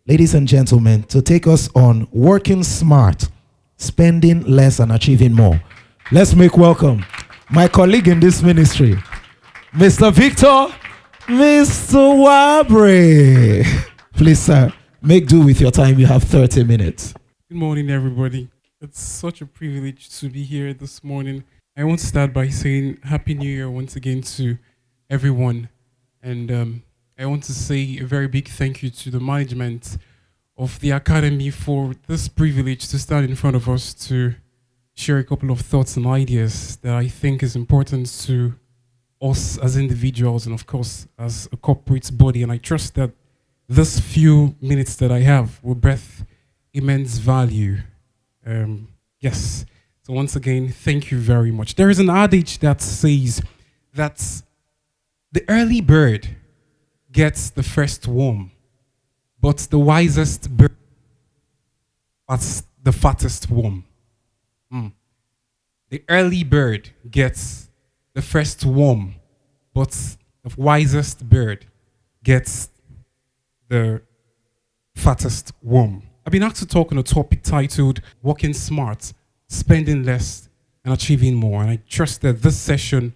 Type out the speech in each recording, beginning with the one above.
Ladies and gentlemen, to take us on working smart, spending less and achieving more. Let's make welcome my colleague in this ministry, Mr. Victor, Mr. Wabare. Please, sir, make do with your time. You have 30 minutes. Good morning, everybody. It's such a privilege to be here this morning. I want to start by saying Happy New Year once again to everyone. And I want to say a very big thank you to the management of the Academy for this privilege to stand in front of us to share a couple of thoughts and ideas that I think is important to us as individuals and, of course, as a corporate body. And I trust that this few minutes that I have will breath immense value. Yes. So once again, thank you very much. There is an adage that says that the early bird gets the first worm, but the wisest bird gets the fattest worm. The early bird gets the first worm, but the wisest bird gets the fattest worm. I've been asked to talk on a topic titled Working Smart, Spending Less and Achieving More. And I trust that this session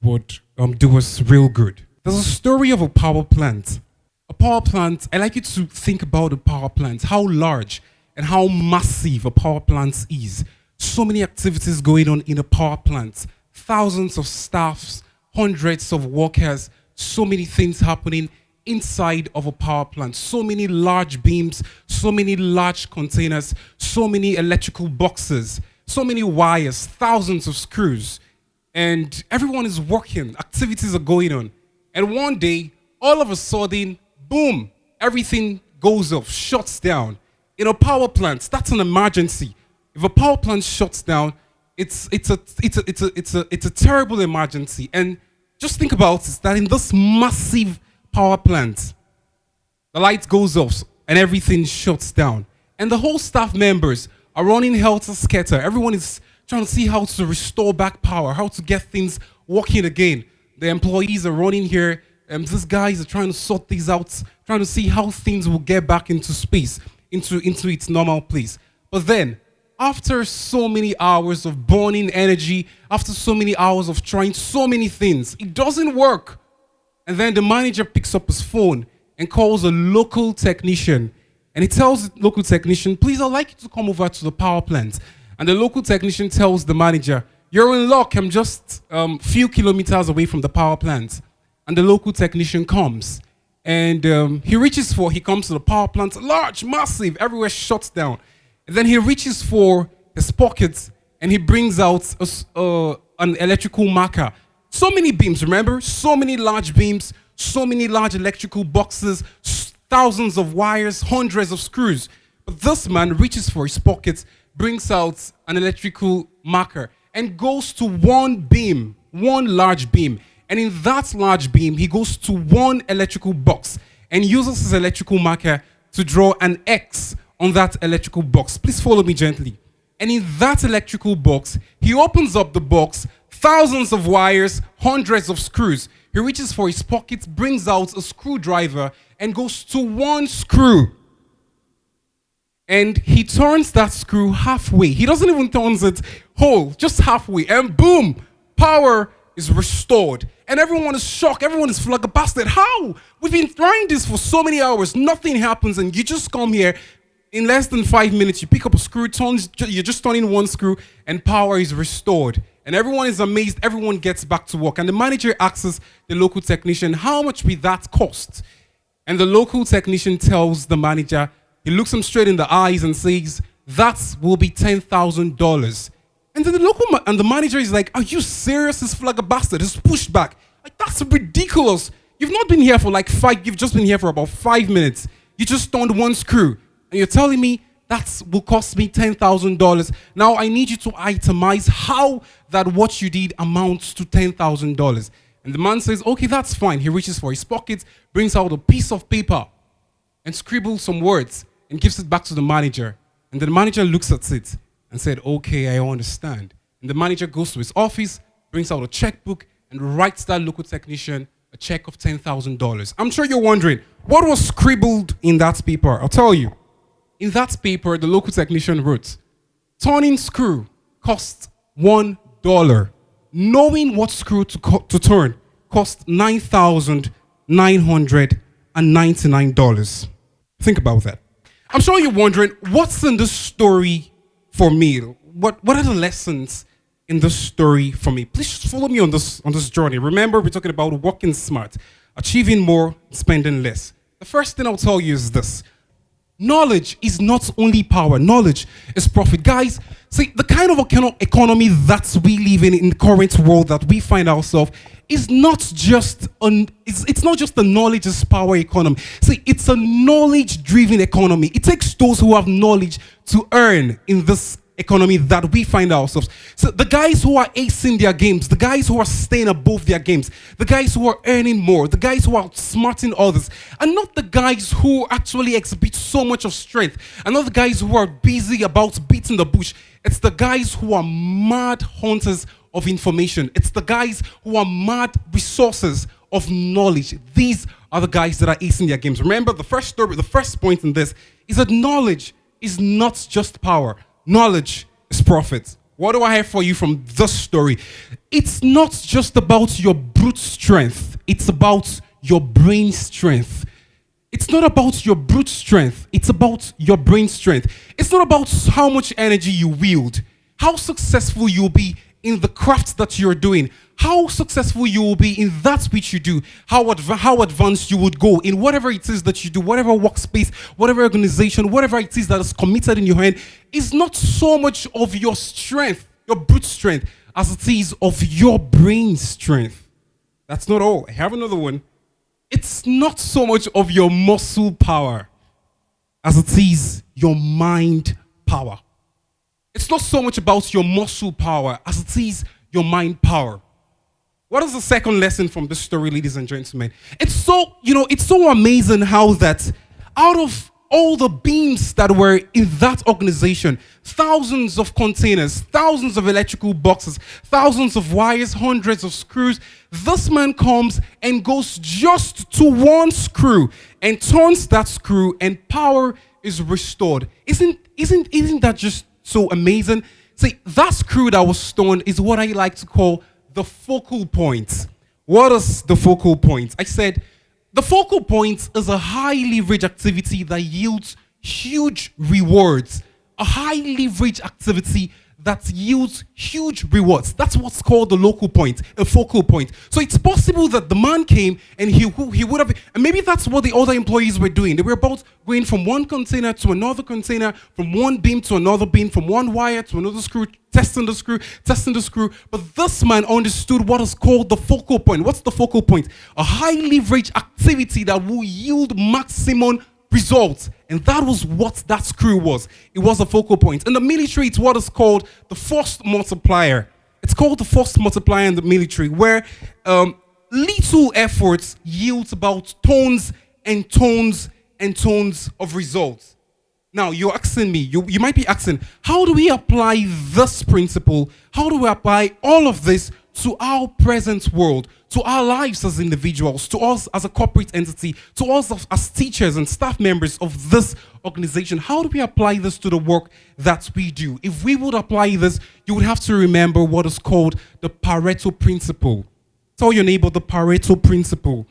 would do us real good. There's a story of a power plant. A power plant, I like you to think about a power plant, how large and how massive a power plant is. So many activities going on in a power plant, thousands of staffs, hundreds of workers, so many things happening inside of a power plant, so many large beams, so many large containers, so many electrical boxes, so many wires, thousands of screws, and everyone is working, activities are going on. And one day, all of a sudden, boom, everything goes off, shuts down. In a power plant, that's an emergency. If a power plant shuts down, it's a terrible emergency. And just think about it, that in this massive power plant, the light goes off and everything shuts down. And the whole staff members are running helter-skelter. Everyone is trying to see how to restore back power, how to get things working again. The employees are running here, and these guys are trying to sort things out, trying to see how things will get back into space, into its normal place. But then, after so many hours of burning energy, after so many hours of trying so many things, it doesn't work. And then the manager picks up his phone and calls a local technician. And he tells the local technician, please, I'd like you to come over to the power plant. And the local technician tells the manager, you're in luck, I'm just a few kilometers away from the power plant. And the local technician comes. And he comes to the power plant, large, massive, everywhere shuts down. And then he reaches for his pockets and he brings out an electrical marker. So many beams, remember? So many large beams, so many large electrical boxes, thousands of wires, hundreds of screws. But this man reaches for his pockets, brings out an electrical marker, and goes to one beam, one large beam. And in that large beam, he goes to one electrical box and uses his electrical marker to draw an X on that electrical box. Please follow me gently. And in that electrical box, he opens up the box, thousands of wires, hundreds of screws. He reaches for his pockets, brings out a screwdriver, and goes to one screw. And he turns that screw halfway. He doesn't even turn it whole, just halfway. And boom, power is restored. And everyone is shocked. Everyone is flabbergasted. How? We've been trying this for so many hours. Nothing happens. And you just come here. In less than 5 minutes, you pick up a screw, you're just turning one screw, and power is restored. And everyone is amazed. Everyone gets back to work. And the manager asks the local technician, how much will that cost? And the local technician tells the manager, he looks him straight in the eyes and says, that will be $10,000. And then the manager is like, are you serious? This flabbergasted. He's pushed back. Like, that's ridiculous. You've not been here for you've just been here for about 5 minutes. You just turned one screw. And you're telling me that will cost me $10,000. Now I need you to itemize how that what you did amounts to $10,000. And the man says, okay, that's fine. He reaches for his pocket, brings out a piece of paper and scribbles some words and gives it back to the manager. And the manager looks at it and said, okay, I understand. And the manager goes to his office, brings out a checkbook and writes that local technician a check of $10,000. I'm sure you're wondering, what was scribbled in that paper? I'll tell you. In that paper, the local technician wrote, turning screw cost $1. Knowing what screw to turn cost $9,999. Think about that. I'm sure you're wondering, what's in this story for me? What are the lessons in this story for me? Please just follow me on this journey. Remember, we're talking about working smart, achieving more, spending less. The first thing I'll tell you is this. Knowledge is not only power, knowledge is profit. Guys, see, the kind of economy that we live in the current world that we find ourselves is not just it's not just a knowledge is power economy. See, it's a knowledge-driven economy. It takes those who have knowledge to earn in this economy that we find ourselves. So the guys who are acing their games, the guys who are staying above their games, the guys who are earning more, the guys who are outsmarting others, and not the guys who actually exhibit so much of strength, and not the guys who are busy about beating the bush. It's the guys who are mad hunters of information. It's the guys who are mad resources of knowledge. These are the guys that are acing their games. Remember, the first point in this is that knowledge is not just power. Knowledge is profit. What do I have for you from this story? It's not just about your brute strength. It's about your brain strength. It's not about your brute strength. It's about your brain strength. It's not about how much energy you wield, how successful you'll be in the craft that you're doing, how successful you will be in that which you do, how advanced you would go in whatever it is that you do, whatever workspace, whatever organization, whatever it is that is committed in your hand, is not so much of your strength, your brute strength, as it is of your brain strength. That's not all. I have another one. It's not so much of your muscle power as it is your mind power. It's not so much about your muscle power as it is your mind power. What is the second lesson from this story, ladies and gentlemen? It's so amazing how that out of all the beams that were in that organization, thousands of containers, thousands of electrical boxes, thousands of wires, hundreds of screws, this man comes and goes just to one screw and turns that screw and power is restored. Isn't that just so amazing? See, that screw that was turned is what I like to call the focal point. What is the focal point? I said the focal point is a high leverage activity that yields huge rewards. A high leverage activity that yields huge rewards. That's what's called the local point, a focal point. So it's possible that the man came and he would have, and maybe that's what the other employees were doing. They were both going from one container to another container, from one beam to another beam, from one wire to another screw, testing the screw. But this man understood what is called the focal point. What's the focal point? A high leverage activity that will yield maximum results. And that was what that screw was. It was a focal point. In the military, it's what is called the force multiplier. It's called the force multiplier in the military, where little efforts yields about tons and tons and tons of results. Now, you're asking me, you might be asking, how do we apply this principle? How do we apply all of this to our present world, to our lives as individuals, to us as a corporate entity, to us as teachers and staff members of this organization? How do we apply this to the work that we do? If we would apply this, you would have to remember what is called the Pareto principle. Tell your neighbor the Pareto principle.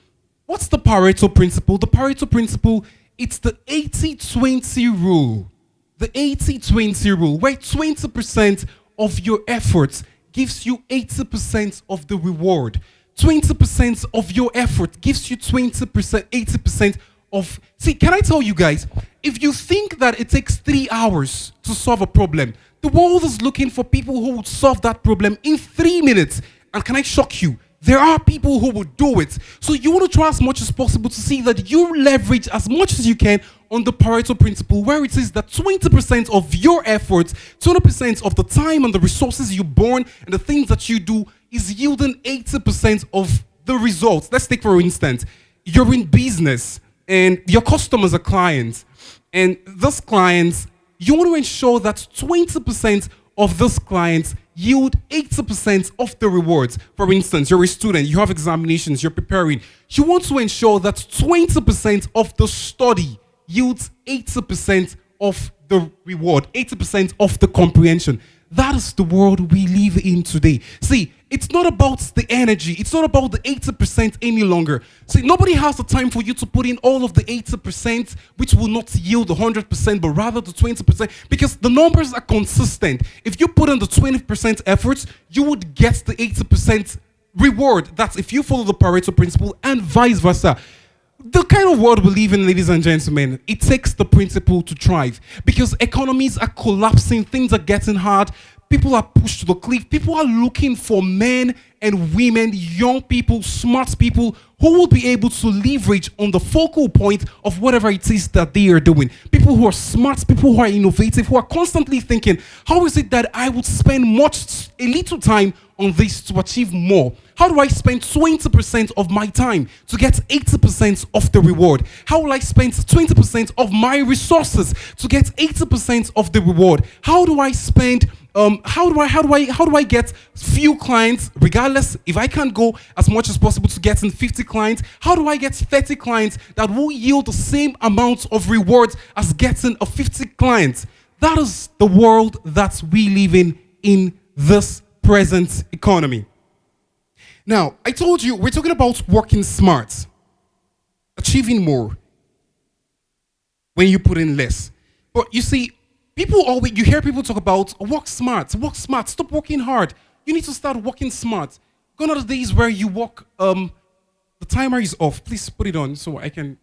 What's the Pareto principle? The Pareto principle, it's the 80-20 rule. The 80-20 rule, where 20% of your efforts gives you 80% of the reward. 20% of your effort gives you 20%, 80% of... See, can I tell you guys, if you think that it takes 3 hours to solve a problem, the world is looking for people who would solve that problem in 3 minutes. And can I shock you? There are people who will do it. So you want to try as much as possible to see that you leverage as much as you can on the Pareto principle, where it is that 20% of your efforts, 20% of the time and the resources you burn and the things that you do is yielding 80% of the results. Let's take, for instance, you're in business and your customers are clients. And those clients, you want to ensure that 20% of those clients yield 80% of the rewards. For instance, you're a student, you have examinations, you're preparing. You want to ensure that 20% of the study yields 80% of the reward, 80% of the comprehension. That is the world we live in today. See, it's not about the energy. It's not about the 80% any longer. See, nobody has the time for you to put in all of the 80%, which will not yield 100%, but rather the 20%, because the numbers are consistent. If you put in the 20% efforts, you would get the 80% reward. That's if you follow the Pareto principle and vice versa. The kind of world we live in, ladies and gentlemen, it takes the principle to thrive because economies are collapsing, things are getting hard, people are pushed to the cliff, people are looking for men and women, young people, smart people who will be able to leverage on the focal point of whatever it is that they are doing. People who are smart, people who are innovative, who are constantly thinking, how is it that I would spend a little time on this to achieve more? How do I spend 20% of my time to get 80% of the reward? How will I spend 20% of my resources to get 80% of the reward? How do I spend how do I get few clients, regardless if I can't go as much as possible to getting 50 clients? How do I get 30 clients that will yield the same amount of rewards as getting a 50 clients? That is the world that we live in this present economy. Now, I told you we're talking about working smart, achieving more when you put in less. But you see, you hear people talk about work smart, stop working hard. You need to start working smart. Gone are the days where you work, the timer is off. Please put it on so I can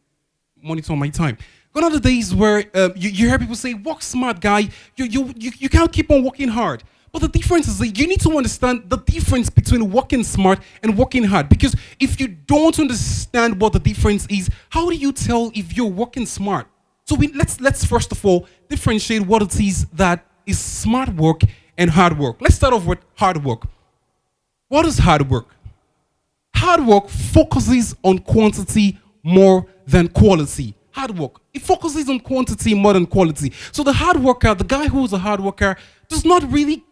monitor my time. Gone are the days where you hear people say, work smart, guy. You can't keep on working hard. But the difference is that you need to understand the difference between working smart and working hard. Because if you don't understand what the difference is, how do you tell if you're working smart? So let's first of all differentiate what it is that is smart work and hard work. Let's start off with hard work. What is hard work? Hard work focuses on quantity more than quality. Hard work. It focuses on quantity more than quality. So the hard worker, the guy who is a hard worker, is not really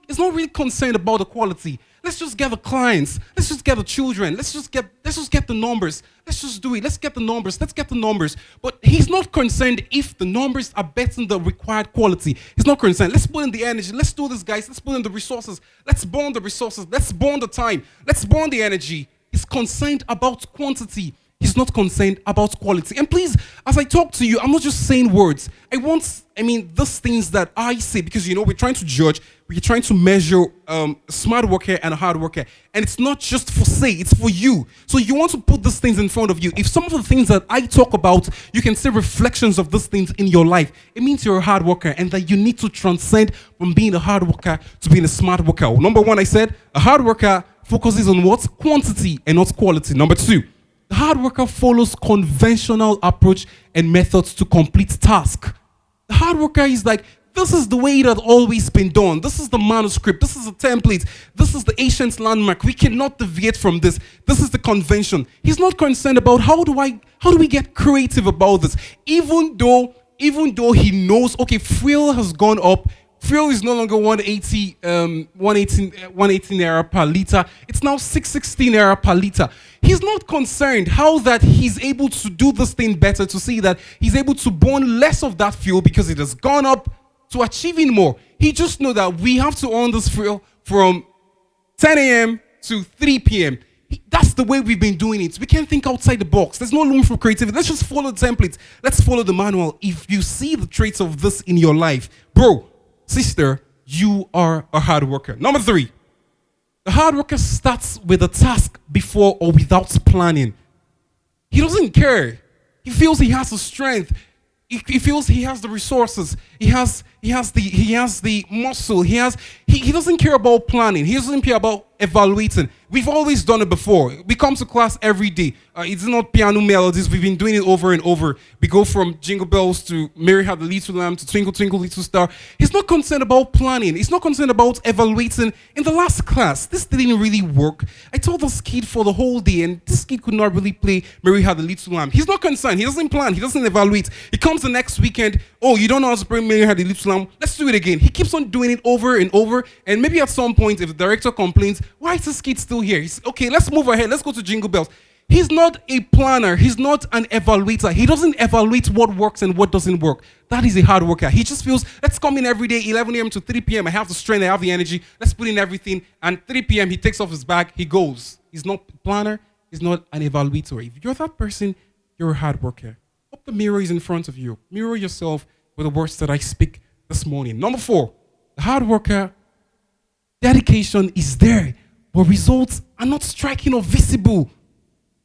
concerned about the quality. Let's just get the clients. Let's just get the children. Let's just get the numbers. Let's just do it. Let's get the numbers. Let's get the numbers. But he's not concerned if the numbers are better than the required quality. He's not concerned. Let's put in the energy. Let's do this, guys. Let's put in the resources. Let's burn the resources. Let's burn the time. Let's burn the energy. He's concerned about quantity. He's not concerned about quality. And please, as I talk to you, I'm not just saying words. Those things that I say, because, we're trying to judge, we're trying to measure a smart worker and a hard worker. And it's not just for say, it's for you. So you want to put these things in front of you. If some of the things that I talk about, you can see reflections of these things in your life, it means you're a hard worker and that you need to transcend from being a hard worker to being a smart worker. Number one, I said, a hard worker focuses on what? Quantity and not quality. Number two, the hard worker follows conventional approach and methods to complete task. The hard worker is like, this is the way it had always been done. This is the manuscript. This is the template. This is the ancient landmark. We cannot deviate from this. This is the convention. He's not concerned about how do we get creative about this? Even though he knows, okay, fuel has gone up. Fuel is no longer 118 naira per liter. It's now 616 naira per liter. He's not concerned how that he's able to do this thing better, to see that he's able to burn less of that fuel because it has gone up to achieving more. He just knows that we have to earn this fuel from 10 a.m. to 3 p.m. That's the way we've been doing it. We can't think outside the box. There's no room for creativity. Let's just follow the templates. Let's follow the manual. If you see the traits of this in your life, bro, sister, you are a hard worker. Number three, the hard worker starts with a task before or without planning. He doesn't care. He feels he has the strength. He feels he has the resources. He has the muscle. He doesn't care about planning. He doesn't care about evaluating. We've always done it before. We come to class every day. It's not piano melodies. We've been doing it over and over. We go from Jingle Bells to Mary Had the Little Lamb to Twinkle Twinkle Little Star. He's not concerned about planning. He's not concerned about evaluating. In the last class, this didn't really work. I told this kid for the whole day, and this kid could not really play Mary Had the Little Lamb. He's not concerned. He doesn't plan. He doesn't evaluate. He comes the next weekend. Oh, you don't know how to play million had the lip slam. Let's do it again. He keeps on doing it over and over. And maybe at some point, if the director complains, why is this kid still here? He's okay, let's move ahead. Let's go to Jingle Bells. He's not a planner. He's not an evaluator. He doesn't evaluate what works and what doesn't work. That is a hard worker. He just feels, let's come in every day, 11 a.m. to 3 p.m. I have the strength, I have the energy. Let's put in everything. And 3 p.m., he takes off his bag, he goes. He's not a planner. He's not an evaluator. If you're that person, you're a hard worker. Hope the mirror is in front of you. Mirror yourself with the words that I speak this morning. Number 4, the hard worker, dedication is there, but results are not striking or visible.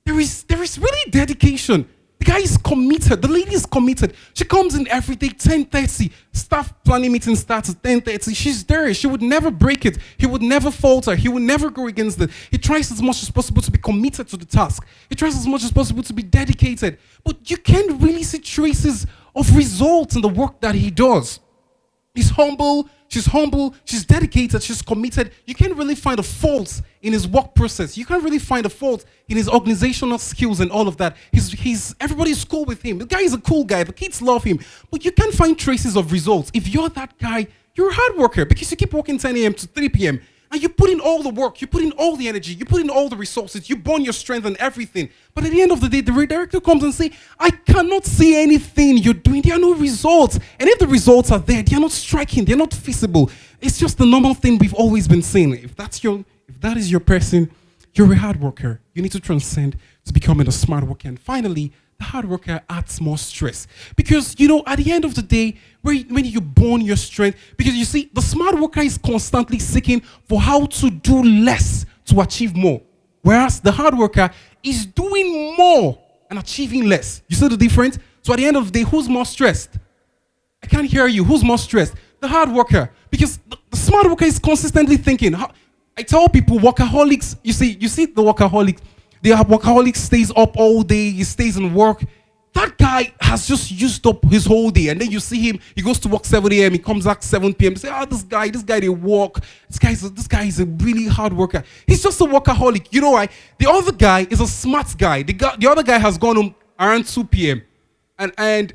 There is really dedication. The guy is committed. The lady is committed. She comes in every day, 10:30. Staff planning meeting starts at 10:30. She's there. She would never break it. He would never falter. He would never go against it. He tries as much as possible to be committed to the task. He tries as much as possible to be dedicated. But you can't really see traces of results in the work that he does. He's humble, she's dedicated, she's committed. You can't really find a fault in his work process. You can't really find a fault in his organizational skills and all of that. Everybody's cool with him. The guy is a cool guy. The kids love him. But you can't find traces of results. If you're that guy, you're a hard worker because you keep working 10 a.m. to 3 p.m. and you put in all the work, you put in all the energy, you put in all the resources, you burn your strength and everything. But at the end of the day, the director comes and says, I cannot see anything you're doing. There are no results. And if the results are there, they are not striking, they're not feasible. It's just the normal thing we've always been saying. If that is your person, you're a hard worker. You need to transcend to becoming a smart worker. And finally, the hard worker adds more stress. Because, at the end of the day, when you burn your strength, because you see, the smart worker is constantly seeking for how to do less to achieve more. Whereas the hard worker is doing more and achieving less. You see the difference? So at the end of the day, who's more stressed? I can't hear you. Who's more stressed? The hard worker. Because the smart worker is consistently thinking. I tell people, workaholics, you see the workaholics. The workaholic stays up all day, he stays in work. That guy has just used up his whole day. And then you see him, he goes to work 7 a.m., he comes back 7 p.m. You say, this guy, they work. This guy is a really hard worker. He's just a workaholic. You know why? The other guy is a smart guy. The other guy has gone home around 2 p.m. And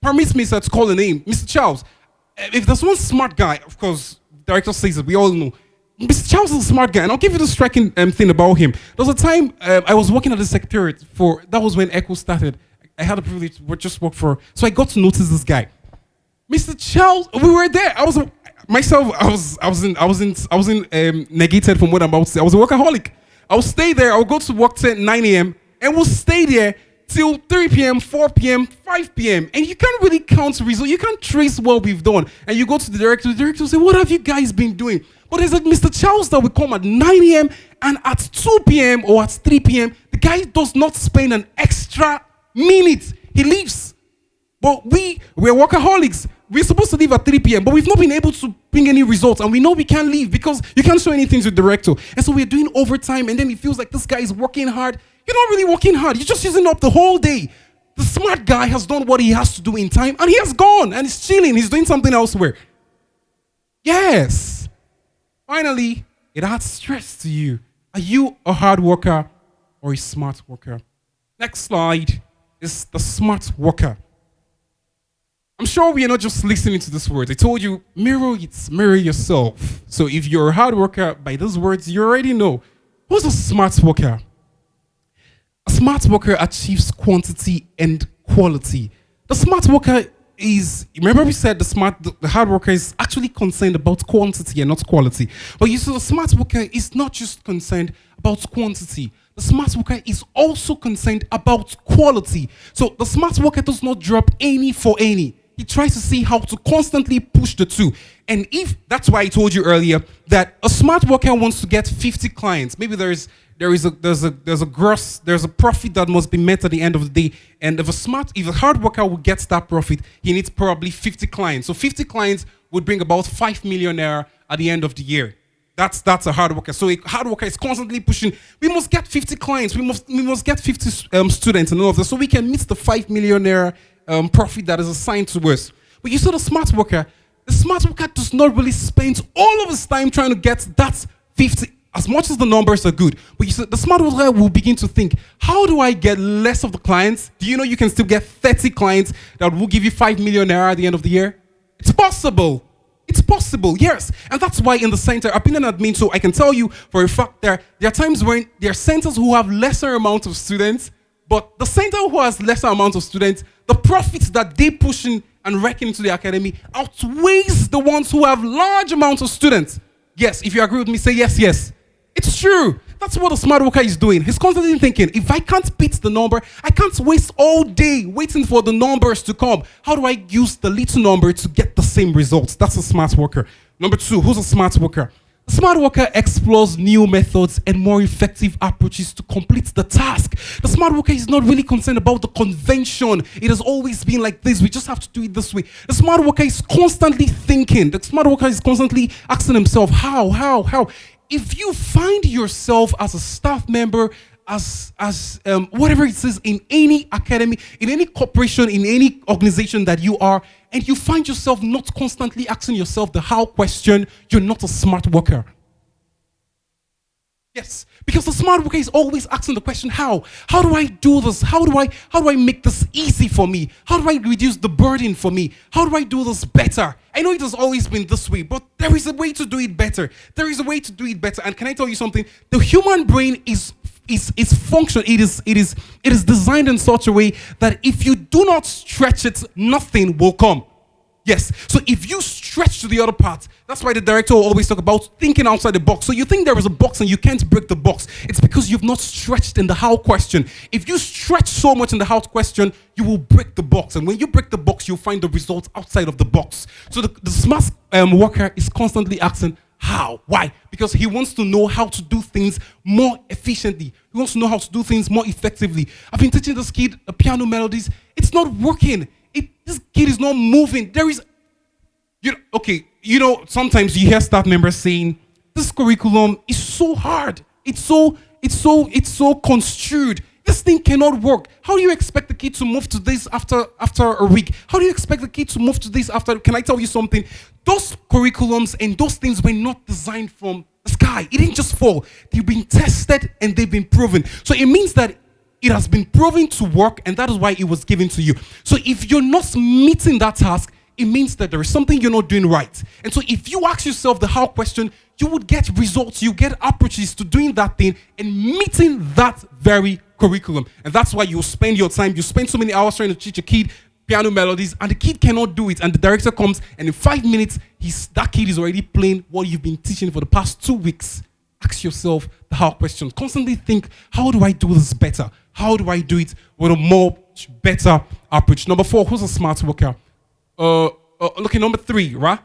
permits me, sir, to call a name, Mr. Charles. If there's one smart guy, of course, the director says it, we all know. Mr. Charles is a smart guy, and I'll give you the striking thing about him. There was a time I was working at the secretariat that was when Echo started. I had the privilege to just work for, so I got to notice this guy. Mr. Charles, we were there. I wasn't negated from what I'm about to say. I was a workaholic. I'll stay there. I'll go to work till 9 a.m. and we'll stay there till 3 p.m., 4 p.m., 5 p.m. And you can't really count results. You can't trace what we've done. And you go to the director will say, what have you guys been doing? But there's like Mr. Charles that will come at 9 a.m. and at 2 p.m. or at 3 p.m., the guy does not spend an extra minute. He leaves. But we're workaholics. We're supposed to leave at 3 p.m., but we've not been able to bring any results. And we know we can't leave because you can't show anything to the director. And so we're doing overtime, and then it feels like this guy is working hard. You're not really working hard. You're just using up the whole day. The smart guy has done what he has to do in time, and he has gone, and he's chilling. He's doing something elsewhere. Yes. Finally, it adds stress to you. Are you a hard worker or a smart worker? Next slide is the smart worker. I'm sure we are not just listening to these words. I told you, mirror yourself. So if you're a hard worker, by those words, you already know. Who's a smart worker? A smart worker achieves quantity and quality. The smart worker remember we said the hard worker is actually concerned about quantity and not quality. But you see, the smart worker is not just concerned about quantity. The smart worker is also concerned about quality. So the smart worker does not drop any for any. He tries to see how to constantly push the two. And that's why I told you earlier that a smart worker wants to get 50 clients. Maybe there's a profit that must be met at the end of the day. And if a hard worker will get that profit, he needs probably 50 clients. So 50 clients would bring about 5 million naira at the end of the year. That's a hard worker. So a hard worker is constantly pushing. We must get 50 clients. We must get 50 students and all of that, so we can meet the 5 million naira profit that is assigned to us. But you saw the smart worker does not really spend all of his time trying to get that 50. As much as the numbers are good, but you see, the smart worker will begin to think, how do I get less of the clients? Do you know you can still get 30 clients that will give you 5 million naira at the end of the year? It's possible. It's possible, yes. And that's why in the center, I've been an admin, so I can tell you for a fact there are times when there are centers who have lesser amount of students, but the center who has lesser amount of students, the profits that they push in and reckon into the academy outweighs the ones who have large amounts of students. Yes, if you agree with me, say yes, yes. It's true. That's what a smart worker is doing. He's constantly thinking, if I can't beat the number, I can't waste all day waiting for the numbers to come. How do I use the little number to get the same results? That's a smart worker. Number two, who's a smart worker? A smart worker explores new methods and more effective approaches to complete the task. The smart worker is not really concerned about the convention. It has always been like this. We just have to do it this way. The smart worker is constantly thinking. The smart worker is constantly asking himself, how? If you find yourself as a staff member, as whatever it is in any academy, in any corporation, in any organization that you are, and you find yourself not constantly asking yourself the how question, you're not a smart worker. Yes, because the smart worker is always asking the question, how? How do I do this? How do I make this easy for me? How do I reduce the burden for me? How do I do this better? I know it has always been this way, but there is a way to do it better. There is a way to do it better. And can I tell you something? The human brain is function. It is designed in such a way that if you do not stretch it, nothing will come. Yes. So if you stretch to the other part, that's why the director will always talk about thinking outside the box. So you think there is a box and you can't break the box. It's because you've not stretched in the how question. If you stretch so much in the how question, you will break the box. And when you break the box, you'll find the results outside of the box. So the smart worker is constantly asking, how? Why? Because he wants to know how to do things more efficiently. He wants to know how to do things more effectively. I've been teaching this kid piano melodies. It's not working. This kid is not moving. There is, sometimes you hear staff members saying, this curriculum is so hard. It's so construed. This thing cannot work. How do you expect the kid to move to this after a week? How do you expect the kid to move to this after? Can I tell you something? Those curriculums and those things were not designed from the sky. It didn't just fall. They've been tested and they've been proven. So it means that it has been proven to work, and that is why it was given to you. So if you're not meeting that task, it means that there is something you're not doing right. And so if you ask yourself the how question, you would get results, you get approaches to doing that thing and meeting that very curriculum. And that's why you spend your time, you spend so many hours trying to teach a kid piano melodies, and the kid cannot do it. And the director comes, and in 5 minutes, that kid is already playing what you've been teaching for the past 2 weeks. Ask yourself the how question. Constantly think, how do I do this better? How do I do it with a much better approach? Number 4, who's a smart worker? Number 3, right?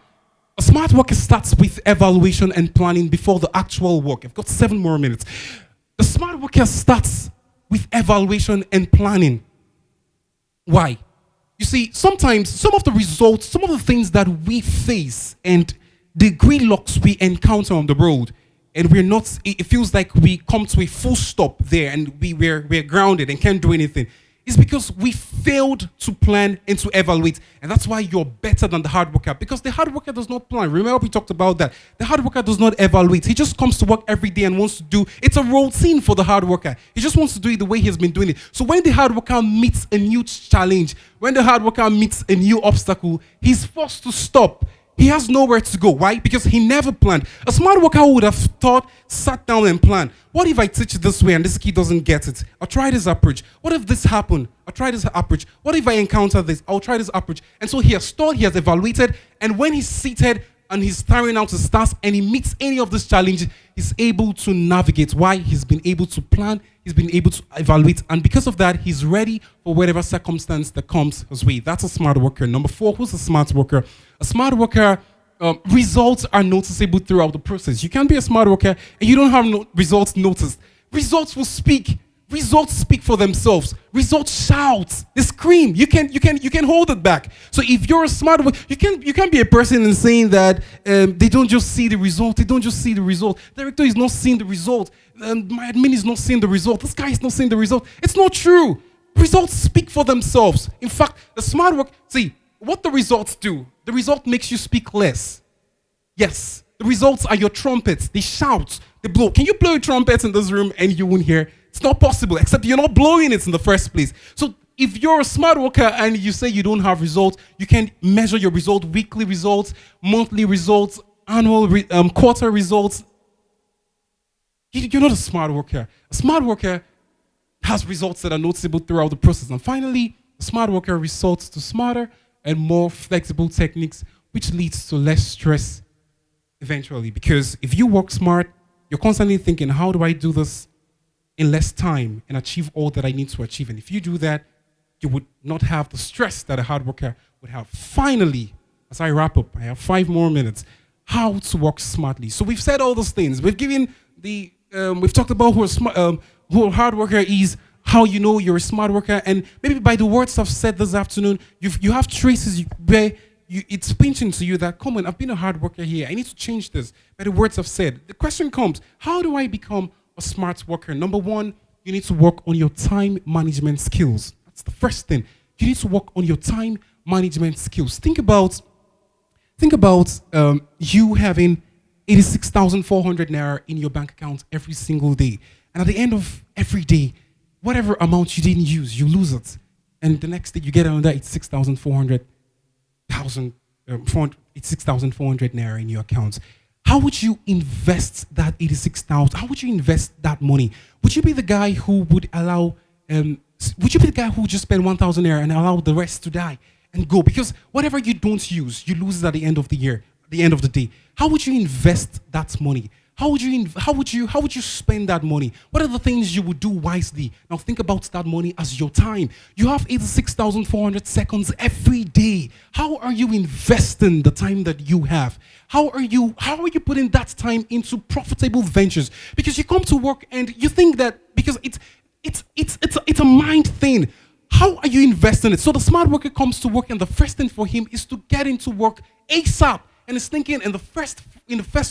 A smart worker starts with evaluation and planning before the actual work. I've got 7 more minutes. The smart worker starts with evaluation and planning. Why? You see, sometimes some of the results, some of the things that we face and the gridlocks we encounter on the road, and we're not, it feels like we come to a full stop there and we're grounded and can't do anything. It's because we failed to plan and to evaluate. And that's why you're better than the hard worker, because the hard worker does not plan. Remember we talked about that. The hard worker does not evaluate. He just comes to work every day and wants to do, it's a routine for the hard worker. He just wants to do it the way he has been doing it. So when the hard worker meets a new challenge, when the hard worker meets a new obstacle, he's forced to stop. He has nowhere to go. Why? Because he never planned. A smart worker would have thought, sat down and planned. What if I teach this way and this kid doesn't get it? I'll try this approach. What if this happened? I'll try this approach. What if I encounter this? I'll try this approach. And so he has thought, he has evaluated, and when he's seated and he's carrying out his task and he meets any of these challenges, he's able to navigate. Why? He's been able to plan, he's been able to evaluate, and because of that, he's ready for whatever circumstance that comes his way. That's a smart worker. Number 4, who's a smart worker? A smart worker, results are noticeable throughout the process. You can't be a smart worker and you don't have results noticed. Results will speak. Results speak for themselves. Results shout. They scream. You can hold it back. So if you're a smart worker, you can't be a person and saying that they don't just see the result. They don't just see the result. The director is not seeing the result. My admin is not seeing the result. This guy is not seeing the result. It's not true. Results speak for themselves. In fact, the smart work, see, what the results do, the result makes you speak less. Yes, the results are your trumpets. They shout, they blow. Can you blow a trumpet in this room and you won't hear? It's not possible, except you're not blowing it in the first place. So if you're a smart worker and you say you don't have results, you can measure your result, weekly results, monthly results, quarter results. You're not a smart worker. A smart worker has results that are noticeable throughout the process. And finally, a smart worker resorts to smarter and more flexible techniques, which leads to less stress eventually. Because if you work smart, you're constantly thinking, how do I do this in less time and achieve all that I need to achieve? And if you do that, you would not have the stress that a hard worker would have. Finally, as I wrap up, I have 5 more minutes. How to work smartly. So we've said all those things. We've talked about who a hard worker is, how you know you're a smart worker, and maybe by the words I've said this afternoon, you have traces where it's pinching to you that, come on, I've been a hard worker here. I need to change this. By the words I've said, the question comes, how do I become a smart worker? Number one, you need to work on your time management skills. That's the first thing. You need to work on your time management skills. Think about you having 86,400 naira in your bank account every single day. And at the end of every day, whatever amount you didn't use, you lose it. And the next day you get another 86,400 naira in your account. How would you invest that 86,000? How would you invest that money? Would you be the guy who would allow, would you be the guy who would just spend 1,000 naira and allow the rest to die and go? Because whatever you don't use, you lose it at the end of the year, at the end of the day. How would you invest that money? How would you spend that money? What are the things you would do wisely? Now think about that money as your time. You have 86,400 seconds every day. How are you investing the time that you have? How are you putting that time into profitable ventures? Because you come to work and you think that because it's a mind thing. How are you investing it? So the smart worker comes to work and the first thing for him is to get into work ASAP. And is thinking in the first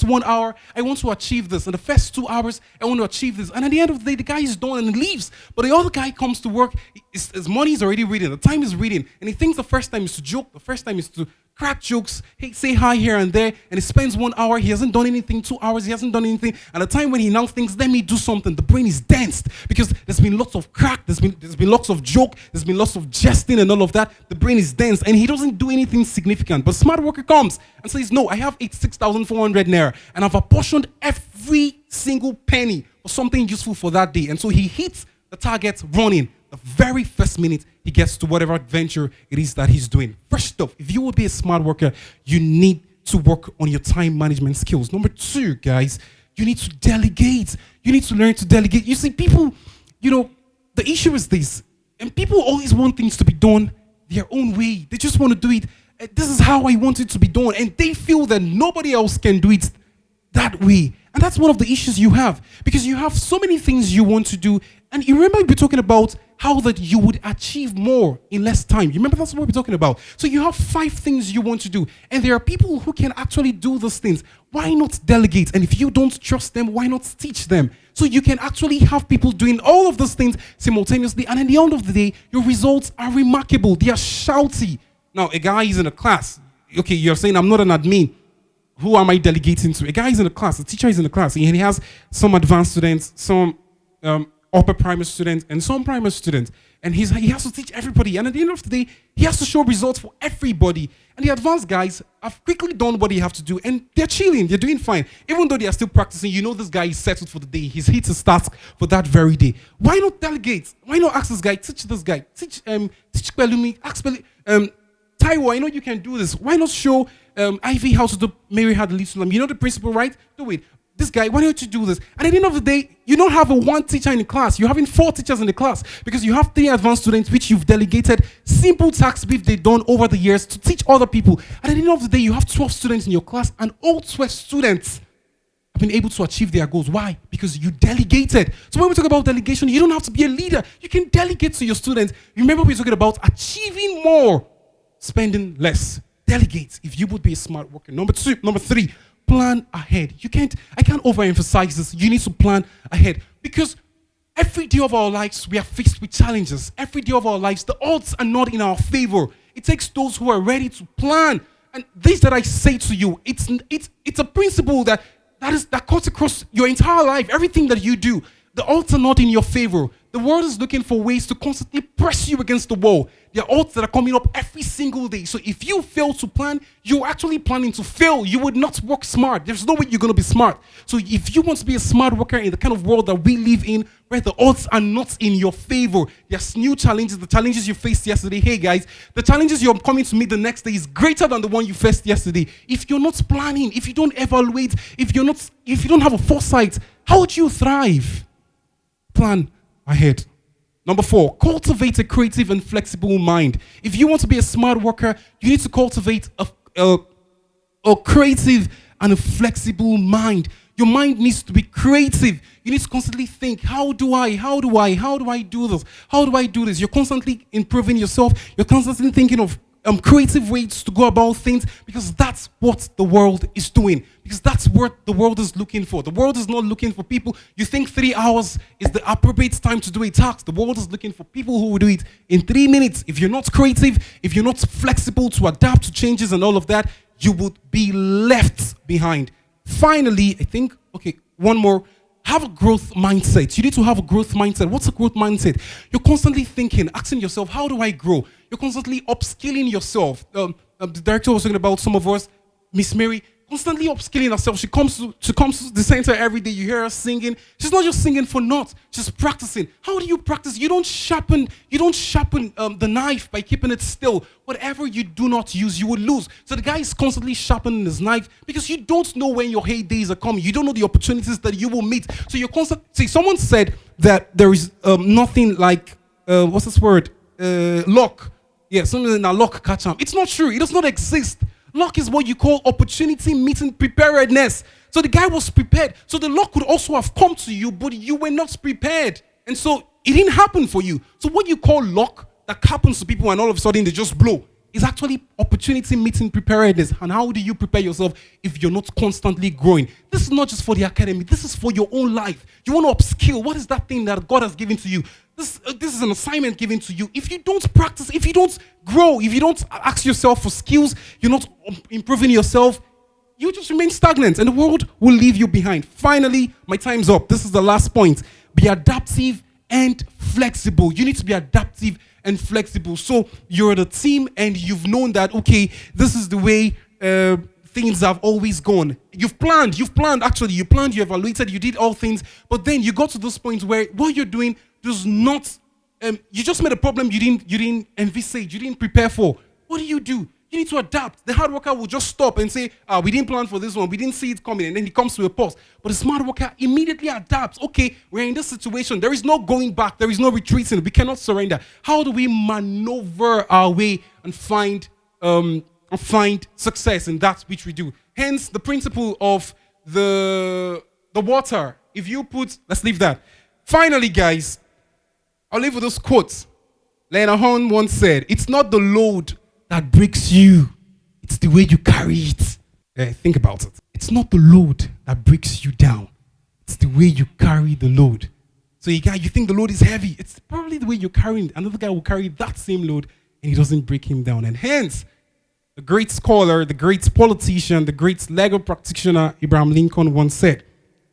1 hour, I want to achieve this. In the first 2 hours, I want to achieve this. And at the end of the day, the guy is done and leaves. But the other guy comes to work, his money is already reading, the time is reading, and he thinks the first time is to joke, the first time is to crack jokes, say hi here and there, and he spends 1 hour, he hasn't done anything, 2 hours, he hasn't done anything. And the time when he now thinks, let me do something, the brain is dense because there's been lots of crack, there's been lots of joke, there's been lots of jesting and all of that. The brain is dense and he doesn't do anything significant. But smart worker comes and says, no, I have 86,400 naira and I've apportioned every single penny for something useful for that day. And so he hits the target running. The very first minute he gets to whatever adventure it is that he's doing. First off, if you will be a smart worker, you need to work on your time management skills. Number 2, guys, you need to delegate. You need to learn to delegate. You see, people, the issue is this, and people always want things to be done their own way. They just want to do it. This is how I want it to be done. And they feel that nobody else can do it that way. And that's one of the issues you have, because you have so many things you want to do. And you remember we're talking about how that you would achieve more in less time. You remember that's what we're talking about. So you have 5 things you want to do. And there are people who can actually do those things. Why not delegate? And if you don't trust them, why not teach them? So you can actually have people doing all of those things simultaneously. And at the end of the day, your results are remarkable. They are shouty. Now, a guy is in a class. Okay, you're saying I'm not an admin. Who am I delegating to? A guy is in a class, a teacher is in a class, and he has some advanced students, some upper primary students, and some primary students. And he has to teach everybody. And at the end of the day, he has to show results for everybody. And the advanced guys have quickly done what they have to do, and they're chilling, they're doing fine. Even though they are still practicing, this guy is settled for the day. He's hit his task for that very day. Why not delegate? Why not ask this guy, teach this guy, teach Pelumi, ask Pelumi, Taiwo, I know you can do this. Why not show Ivy how to do Mary had the lead to them? You know the principle, right? Do it. This guy, why don't you do this? And at the end of the day, you don't have one teacher in the class. You're having 4 teachers in the class because you have 3 advanced students which you've delegated simple tasks which they've done over the years to teach other people. And at the end of the day, you have 12 students in your class, and all 12 students have been able to achieve their goals. Why? Because you delegated. So when we talk about delegation, you don't have to be a leader. You can delegate to your students. Remember, we're talking about achieving more, spending less. Delegate if you would be a smart worker. Number 3, plan ahead. I can't overemphasize this. You need to plan ahead, because every day of our lives we are faced with challenges. Every day of our lives, the odds are not in our favor. It takes those who are ready to plan. And this that I say to you, it's a principle that cuts across your entire life. Everything that you do, The odds are not in your favor. The world is looking for ways to constantly press you against the wall. There are odds that are coming up every single day. So if you fail to plan, you're actually planning to fail. You would not work smart. There's no way you're going to be smart. So if you want to be a smart worker in the kind of world that we live in, where the odds are not in your favor, there's new challenges, the challenges you faced yesterday. Hey guys, the challenges you're coming to meet the next day is greater than the one you faced yesterday. If you're not planning, if you don't evaluate, if you don't have a foresight, how would you thrive? Plan ahead. Number 4, cultivate a creative and flexible mind. If you want to be a smart worker, you need to cultivate a creative and a flexible mind. Your mind needs to be creative. You need to constantly think, how do I do this? How do I do this? You're constantly improving yourself. You're constantly thinking of creative ways to go about things, because that's what the world is doing. Because that's what the world is looking for. The world is not looking for people. You think 3 hours is the appropriate time to do a task. The world is looking for people who will do it in 3 minutes. If you're not creative, if you're not flexible to adapt to changes and all of that, you would be left behind. Finally, I think, okay, one more. Have a growth mindset. You need to have a growth mindset. What's a growth mindset? You're constantly thinking, asking yourself, how do I grow? You're constantly upskilling yourself. The director was talking about some of us, Miss Mary, constantly upskilling herself. She comes to the center every day. You hear her singing. She's not just singing for naught. She's practicing. How do you practice? You don't sharpen the knife by keeping it still. Whatever you do not use, you will lose. So the guy is constantly sharpening his knife because you don't know when your heydays are coming. You don't know the opportunities that you will meet. So you're constantly. See, someone said that there is nothing like what's this word? Luck. Yeah, something in a luck catch up. It's not true. It does not exist. Luck is what you call opportunity meeting preparedness. So the guy was prepared. So the luck could also have come to you, but you were not prepared. And so it didn't happen for you. So what you call luck that happens to people and all of a sudden they just blow is actually opportunity meeting preparedness. And how do you prepare yourself if you're not constantly growing? This is not just for the academy. This is for your own life. You want to upskill. What is that thing that God has given to you? This is an assignment given to you. If you don't practice, if you don't grow, if you don't ask yourself for skills, you're not improving yourself, you just remain stagnant and the world will leave you behind. Finally, my time's up. This is the last point. Be adaptive and flexible. You need to be adaptive and flexible. So you're the team and you've known that, okay, this is the way things have always gone. You've planned, you evaluated, you did all things, but then you got to this point where what you're doing does not, you just made a problem you didn't envisage, you didn't prepare for. What do? You need to adapt. The hard worker will just stop and say, we didn't plan for this one, we didn't see it coming, and then he comes to a pause. But the smart worker immediately adapts. Okay, we're in this situation. There is no going back. There is no retreating. We cannot surrender. How do we maneuver our way and find success in that which we do? Hence, the principle of the water. If you put, let's leave that. Finally, guys, I'll leave with this quote. Lena Horn once said, "It's not the load that breaks you, it's the way you carry it." Think about it. It's not the load that breaks you down, it's the way you carry the load. So you think the load is heavy, it's probably the way you're carrying it. Another guy will carry that same load and it doesn't break him down. And hence, the great scholar, the great politician, the great legal practitioner Abraham Lincoln once said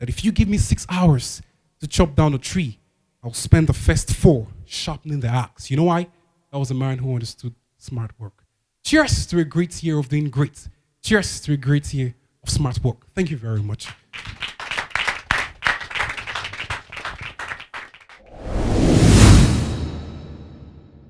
that if you give me 6 hours to chop down a tree, I'll spend the first 4 sharpening the axe. You know why? That was a man who understood smart work. Cheers to a great year of doing great. Cheers to a great year of smart work. Thank you very much.